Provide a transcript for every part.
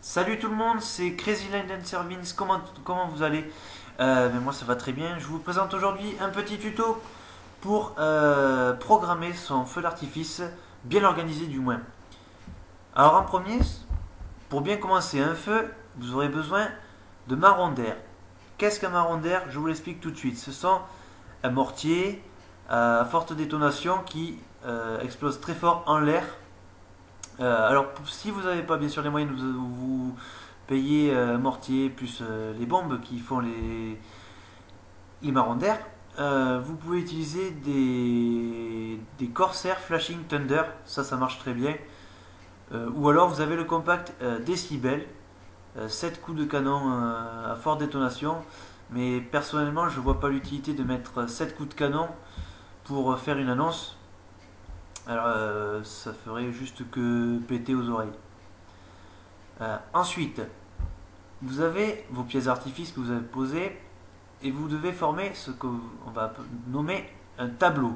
Salut tout le monde, c'est Crazy Line Dancer Vince, comment vous allez? Mais moi ça va très bien, je vous présente aujourd'hui un petit tuto pour programmer son feu d'artifice, bien organisé du moins. Alors en premier, pour bien commencer un feu, vous aurez besoin de marrons d'air. Qu'est-ce qu'un marron d'air? Je vous l'explique tout de suite. Ce sont un mortier à forte détonation qui explose très fort en l'air. Alors, si vous n'avez pas bien sûr les moyens de vous payer un mortier plus les bombes qui font les marrons d'air, vous pouvez utiliser des Corsair Flashing Thunder, ça marche très bien. Ou alors vous avez le compact Decibel, 7 coups de canon à forte détonation, mais personnellement je vois pas l'utilité de mettre 7 coups de canon pour faire une annonce. Alors ça ferait juste que péter aux oreilles. Ensuite, vous avez vos pièces d'artifice que vous avez posées et vous devez former ce qu'on va nommer un tableau.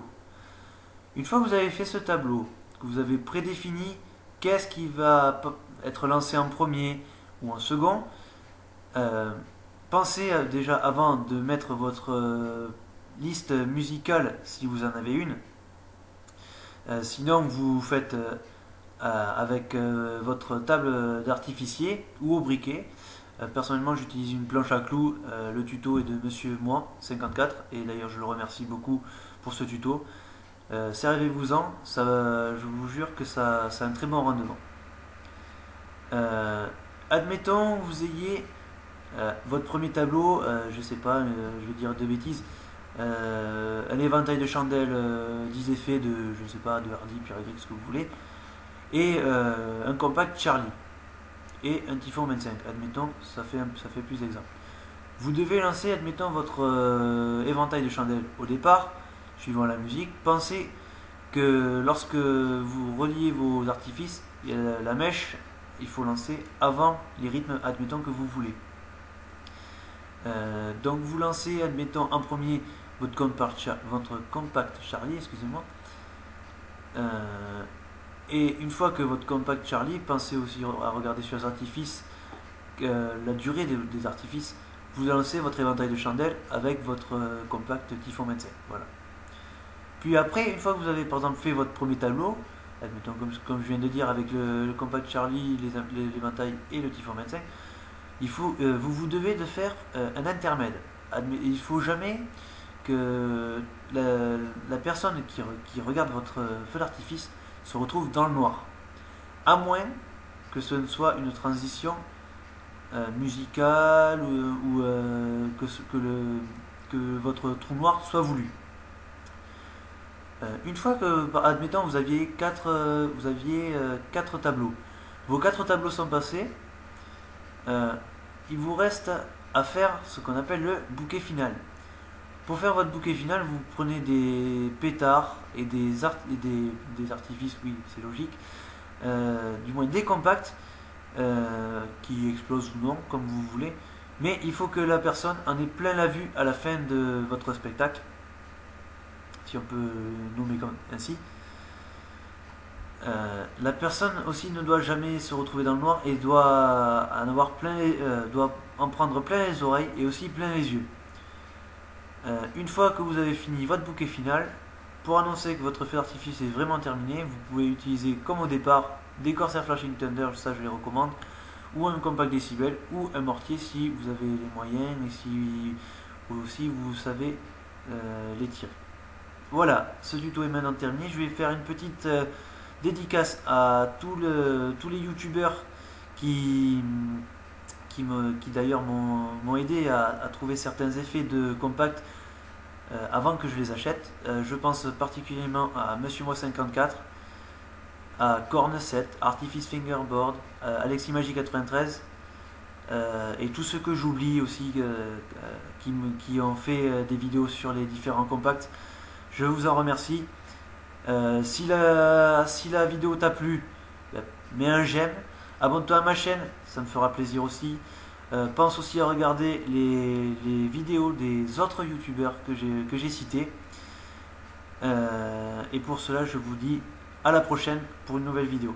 Une fois que vous avez fait ce tableau, que vous avez prédéfini qu'est-ce qui va être lancé en premier ou en second, pensez déjà avant de mettre votre liste musicale si vous en avez une. Sinon, vous faites avec votre table d'artificier ou au briquet. Personnellement, j'utilise une planche à clous. Le tuto est de Monsieur Moi 54 et d'ailleurs, je le remercie beaucoup pour ce tuto. Servez-vous-en, je vous jure que ça a un très bon rendement. Admettons vous ayez votre premier tableau, je sais pas, je vais dire de bêtises. Un éventail de chandelles, 10 effets de, je sais pas, de Hardy, Pierre ce que vous voulez, et un compact Charlie, et un Typhon 25, admettons, ça fait plus d'exemples. Vous devez lancer, admettons, votre éventail de chandelles au départ, suivant la musique. Pensez que lorsque vous reliez vos artifices, la mèche, il faut lancer avant les rythmes, admettons, que vous voulez. Donc vous lancez, admettons, en premier votre compact Charlie, excusez-moi. Et une fois que votre compact Charlie, pensez aussi à regarder sur les artifices la durée des artifices. Vous lancez votre éventail de chandelles avec votre compact Typhon 25. Voilà. Puis après, une fois que vous avez par exemple fait votre premier tableau, admettons comme je viens de dire avec le compact Charlie, l'éventail et le Typhon 25, vous devez de faire un intermède. Il ne faut jamais que la personne qui regarde votre feu d'artifice se retrouve dans le noir. À moins que ce ne soit une transition musicale ou que votre trou noir soit voulu. Une fois que, admettons, vous aviez quatre tableaux. Vos 4 tableaux sont passés. Il vous reste à faire ce qu'on appelle le bouquet final. Pour faire votre bouquet final, vous prenez des pétards et des artifices, oui, c'est logique, du moins des compacts qui explosent ou non, comme vous voulez, mais il faut que la personne en ait plein la vue à la fin de votre spectacle, si on peut nommer comme ainsi. La personne aussi ne doit jamais se retrouver dans le noir et doit en prendre plein les oreilles et aussi plein les yeux. Une fois que vous avez fini votre bouquet final, pour annoncer que votre feu d'artifice est vraiment terminé, vous pouvez utiliser comme au départ des Corsair Flashing Thunder, ça je les recommande, ou un compact Decibel, ou un mortier si vous avez les moyens et si vous savez les tirer. Voilà, ce tuto est maintenant terminé. Je vais faire une petite dédicace à tous les youtubeurs qui d'ailleurs m'ont aidé à trouver certains effets de compact avant que je les achète. Je pense particulièrement à Monsieur Moi 54, à Corne 7, Artifice Fingerboard, Alexis Magie 93 et tous ceux que j'oublie aussi qui ont fait des vidéos sur les différents compacts. Je vous en remercie. Si la vidéo t'a plu, mets un j'aime, abonne-toi à ma chaîne, ça me fera plaisir aussi. Pense aussi à regarder les vidéos des autres youtubeurs que j'ai cités. Et pour cela, je vous dis à la prochaine pour une nouvelle vidéo.